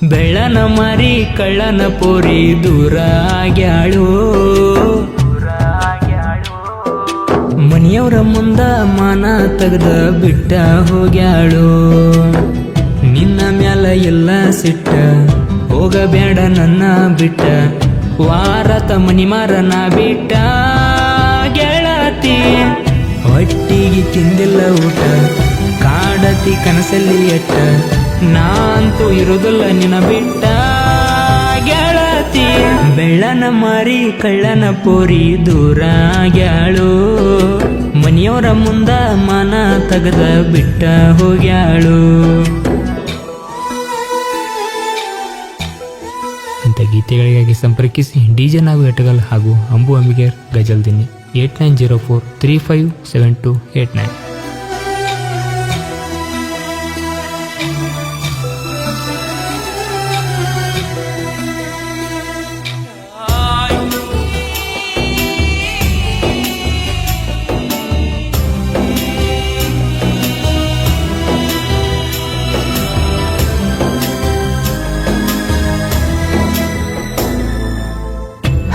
ಬೆಳ್ಳನ ಮಾರಿ ಕಳ್ಳನ ಪೋರಿ ದೂರ ಆಗ್ಯಾಳು. ಮನೆಯವರ ಮುಂದ ಮಾನ ತೆಗೆದ ಬಿಟ್ಟ ಹೋಗ್ಯಾಳು. ನಿನ್ನ ಮ್ಯಾಲ ಎಲ್ಲ ಸಿಟ್ಟ ಹೋಗಬೇಡ ನನ್ನ ಬಿಟ್ಟ, ವಾರತ ಮನಿ ಮಾರನ ಬಿಟ್ಟ ಗೆಳತಿ. ಹೊಟ್ಟಿಗೆ ತಿಂದಿಲ್ಲ ಊಟ, ಕಾಡತಿ ಕನಸಲ್ಲಿ ಎಟ್ಟ, ನಾಂತೂ ಇರುವುದಿಲ್ಲ ನಿನ್ನ ಬಿಟ್ಟ ಗೆಳತಿ. ಬೆಳ್ಳನ ಮಾರಿ ಕಳ್ಳನ ಪೋರಿ ದೂರ ಆಗ್ಯಾಳು. ಮನೆಯವರ ಮುಂದ ಮಾನ ತೆಗೆದ ಬಿಟ್ಟ ಹೋಗ್ಯಾಳು. ಇಂಥ ಗೀತೆಗಳಿಗಾಗಿ ಸಂಪರ್ಕಿಸಿ ಡಿಜೆ ನಾಗು ಎಟಗಲ್ ಹಾಗೂ ಅಂಬು ಅಂಬಿಗೇರ್ ಗಜಲ್ದಿನಿ 8904357289.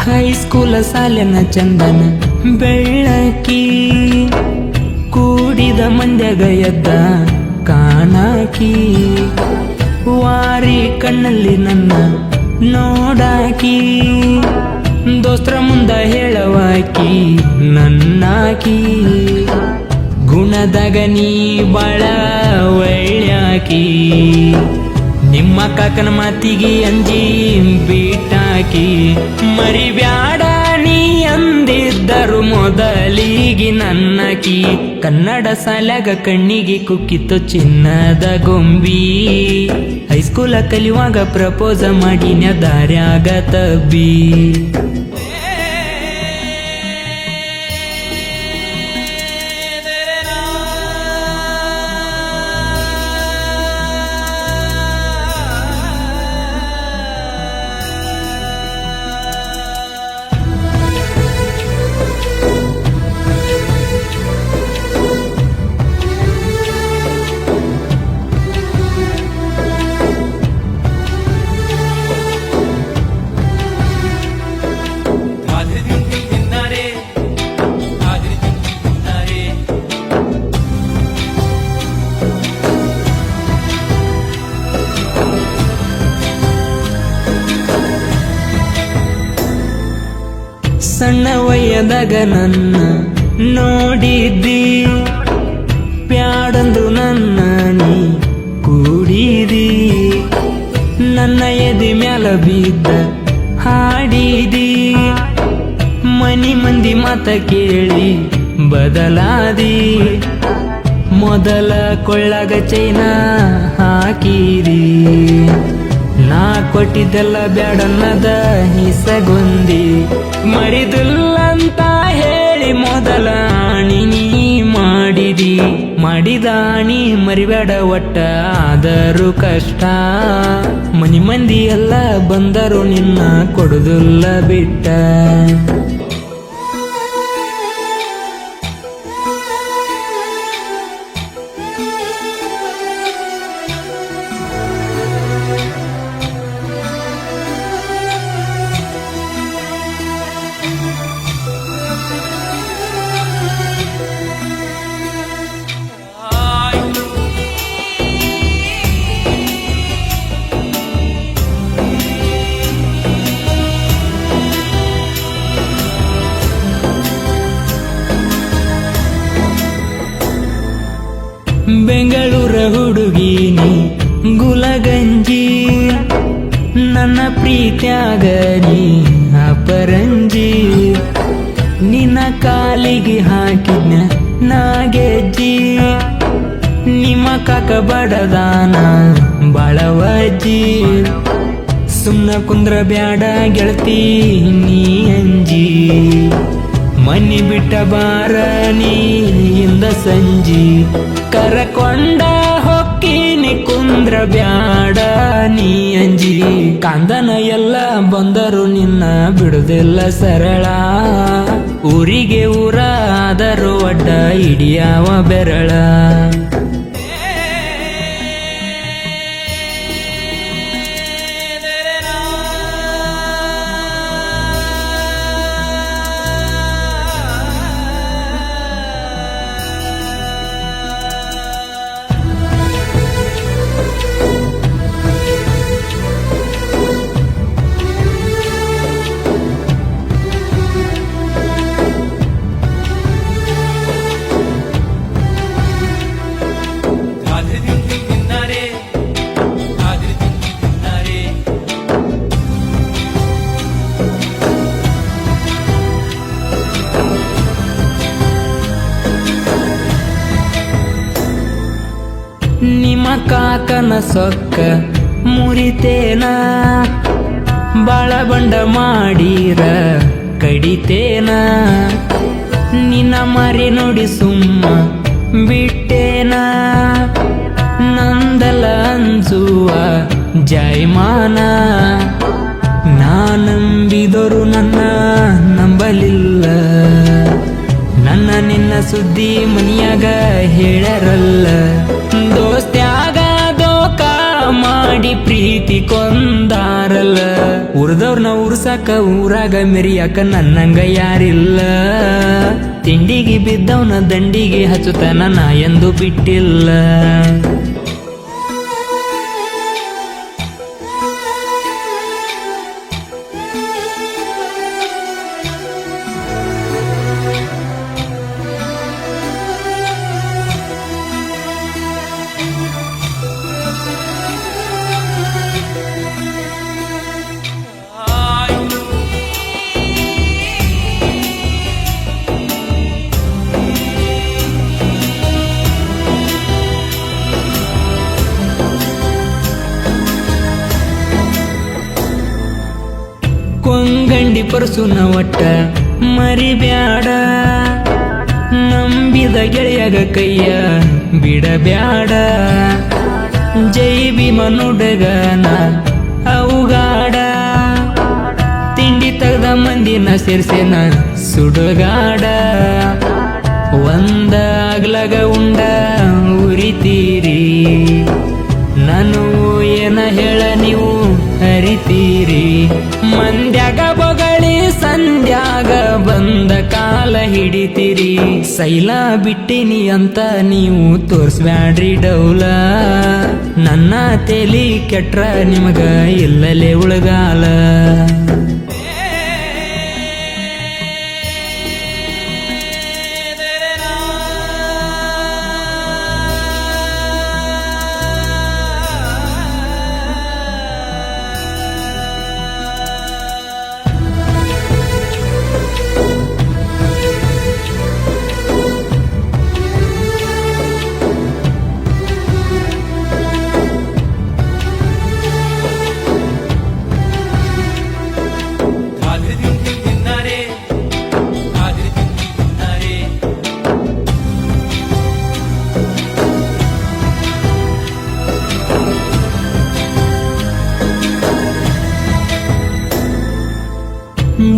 ಹೈಸ್ಕೂಲ ಸಾಲಿನ ಚಂದನ ಬೆಳ್ಳಕಿ, ಕೂಡಿದ ಮಂದ್ಯಾಗ ಎದ್ದ ಕಾಣಾಕಿ. ವಾರಿ ಕಣ್ಣಲ್ಲಿ ನನ್ನ ನೋಡಾಕಿ, ದೋಸ್ತ್ರ ಮುಂದ ಹೇಳವಾಕಿ ನನ್ನಾಕಿ. ಗುಣದಾಗ ನೀ ಬಾಳ ಒಳ್ಳ್ಯಾಕಿ, ನಿಮ್ಮ ಕಾಕನ ಮಾತಿಗೆ ಅಂಜಿ ಬಿಟ್ಟಾಕಿ. ಮರಿಬ್ಯಾಡ ನೀ ಅಂದಿದ್ದರು ಮೊದಲಿಗೆ ನನ್ನಕಿ. ಕನ್ನಡ ಸಾಲ್ಯಾಗ ಕಣ್ಣಿಗೆ ಕುಕ್ಕಿತ್ತು ಚಿನ್ನದ ಗೊಂಬಿ, ಹೈಸ್ಕೂಲ ಕಲಿಯುವಾಗ ಪ್ರಪೋಸ ಮಾಡಿನ ದಾರ್ಯಾಗ ತಬ್ಬಿ. ಸಣ್ಣ ವಯದಾಗ ನನ್ನ ನೋಡಿದ್ದಿ, ಪ್ಯಾಡಂದು ನನ್ನ ನೀ ಕೂಡಿದಿ. ನನ್ನ ಎದೆ ಮ್ಯಾಲ ಬಿದ್ದ ಹಾಡಿದಿ, ಮನಿ ಮಂದಿ ಮಾತ ಕೇಳಿ ಬದಲಾದಿ. ಮೊದಲ ಕೊಳ್ಳಾಗ ಚೈನ ಹಾಕಿದಿ, ನಾ ಕೊಟ್ಟಿದ್ದೆಲ್ಲ ಬ್ಯಾಡನ್ನದ ಹಿಸಗೊಂದಿ. ಮರಿದಿಲ್ಲಂತ ಹೇಳಿ ಮೊದಲ ಆಣಿ ನೀ ಮಾಡಿದಿ. ಮಾಡಿದಾಣಿ ಮರಿಬೇಡ ಒಟ್ಟ ಆದರೂ ಕಷ್ಟ, ಮನಿ ಮಂದಿ ಎಲ್ಲ ಬಂದರು ನಿನ್ನ ಕೊಡುದಿಲ್ಲ ಬಿಟ್ಟ. ಬೆಂಗಳೂರ ಹುಡುಗೀನಿ ಗುಲಗಂಜಿ, ನನ್ನ ಪ್ರೀತ್ಯಾಗ ನೀ ಅಪರಂಜಿ. ನಿನ್ನ ಕಾಲಿಗೆ ಹಾಕಿದ್ನ ನಾಗೆಜ್ಜಿ, ನಿಮ್ಮ ಕಾಕ ಬಡದಾನ ಬಾಳವಜ್ಜಿ. ಸುಮ್ನ ಕುಂದ್ರ ಬ್ಯಾಡ ಗೆಳತಿ ನೀ ಅಂಜಿ, ಮನಿ ಬಿಟ್ಟ ಬಾರ ನೀಂದ ಸಂಜಿ. ಕರಕೊಂಡ ಹೊಕ್ಕಿನಿ ಕುಂದ್ರ ಬ್ಯಾಡ ನೀ ಅಂಜಿ. ಕಾಂದನ ಎಲ್ಲ ಬಂದರು ನಿನ್ನ ಬಿಡುದಿಲ್ಲ ಸರಳ, ಊರಿಗೆ ಊರ ಆದರೂ ಅಡ್ಡ ಹಿಡಿಯವ ಬೆರಳ. ಸೊಕ್ಕ ಮುರಿತೇನ ಬಾಳ ಬಂಡ ಮಾಡೀರ ಕಡಿತೇನ ನಿನ್ನ ಮಾರಿ ನೋಡಿ ಸುಮ್ಮ ಬಿಟ್ಟೇನ ನಂದಲ ಅಂಜುವ ಜಯಮಾನ ನಂಬಿದರು ನನ್ನ ನಂಬಲಿಲ್ಲ ನನ್ನ ನಿನ್ನ ಸುದ್ದಿ ಮನಿಯಾಗ ಹೇಳ್ಯಾರಲ್ಲ ದೋಸ್ತ್ಯಾಗ ದೋಕ ಮಾಡಿ ಪ್ರೀತಿ ಕೊಂದಾರಲ್ಲ ಉರ್ದವ್ರನ್ನ ಉರ್ಸಾಕ ಊರಾಗ ಮೆರಿಯಾಕ ನನ್ನಂಗ ಯಾರಿಲ್ಲ ತಿಂಡಿಗೆ ಬಿದ್ದವನ ದಂಡಿಗೆ ಹಚ್ಚುತ್ತಾನ ನಾ ಎಂದು ಬಿಟ್ಟಿಲ್ಲ ಕೊಂಗಂಡಿ ಪರಸುನ ಒಟ್ಟ ಮರಿಬ್ಯಾಡ ನಂಬಿದ ಗೆಳೆಯಗ ಕೈಯ ಬಿಡಬ್ಯಾಡ ಜೈ ಭೀಮ ನುಡಗನ ಅವುಗಾಡ ತಿಂಡಿ ತೆಗ್ದ ಮಂದಿನ ಸೇರ್ಸೇನ ಸುಡುಗಾಡ ಒಂದ ಆಗ್ಲಗ ಉಂಡ ಉರಿತೀರಿ ನಾನು ಏನ ಹೇಳ ನೀವು ಹರಿತೀರಿ ಮಂದ್ಯಾಗ ಬೊಗಳಿ ಸಂಧ್ಯಾಗ ಬಂದ ಕಾಲ ಹಿಡಿತೀರಿ ಸೈಲ ಬಿಟ್ಟಿನಿ ಅಂತ ನೀವು ತೋರ್ಸ್ಬ್ಯಾಡ್ರಿ ಡೌಲ ನನ್ನ ತೇಲಿ ಕೆಟ್ರ ನಿಮಗ ಇಲ್ಲಲೇ ಉಳಗಾಲ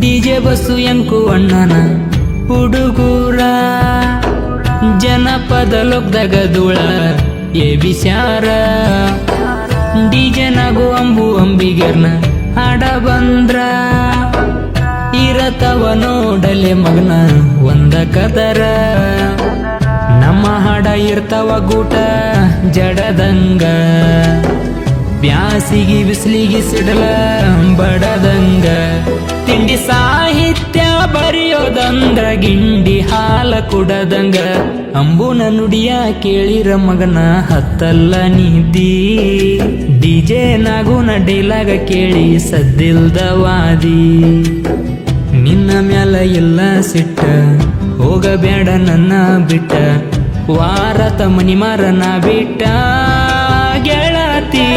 ಡಿಜೆ ಬಸ್ಸು ಎಂಕು ಅಣ್ಣನ ಹುಡುಗೂರ ಜನಪದ ಲೋಕದಾಗ ಧೂಳ ಎಬಿಸ್ಯಾರ ಡಿಜೆನಾಗು ಅಂಬು ಅಂಬಿಗೆರ್ನ ಹಾಡ ಬಂದ್ರ ಇರತವ ನೋಡಲೆ ಮಗನ ಒಂದ ಕದರ ನಮ್ಮ ಹಾಡ ಇರ್ತಾವ ಗೂಟ ಜಡದಂಗ ಬ್ಯಾಸಿಗಿ ಬಿಸಿಲಿಗಿ ಸಿಡಲ ಬಡದಂಗ ತಿಂಡಿ ಸಾಹಿತ್ಯ ಬರೆಯೋದಂದ್ರ ಗಿಂಡಿ ಹಾಲ ಕುಡದಂಗ ಅಂಬುನ ನುಡಿಯ ಕೇಳಿರ ಮಗನ ಹತ್ತಲ್ಲ ನಿದ್ದಿ ಡಿಜೆ ನಾಗುನ ಡೈಲಾಗ ಕೇಳಿ ಸದ್ದಿಲ್ದವಾದಿ ನಿನ್ನ ಮ್ಯಾಲ ಇಲ್ಲ ಸಿಟ್ಟ ಹೋಗಬೇಡ ನನ್ನ ಬಿಟ್ಟ ವಾರತ ಮನಿ ಮಾರನ ಬಿಟ್ಟ ಗೆಳತಿ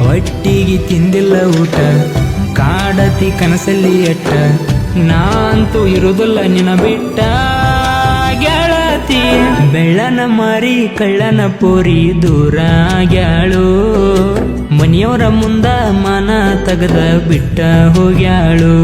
ಒಟ್ಟಿಗೆ ತಿಂದಿಲ್ಲ ಊಟ ಕಾಡತಿ ಕನಸಲ್ಲಿ ಎಟ್ಟ ನಾಂತೂ ಇರುವುದಿಲ್ಲ ನಿನ ಬಿಟ್ಟ ಗೆಳತಿ ಬೆಳ್ಳನ ಮಾರಿ ಕಳ್ಳನ ಪೋರಿ ದೂರ ಆಗ್ಯಾಳು ಮನೆಯವರ ಮುಂದ ಮಾನ ತೆಗೆದ ಬಿಟ್ಟ ಹೋಗ್ಯಾಳು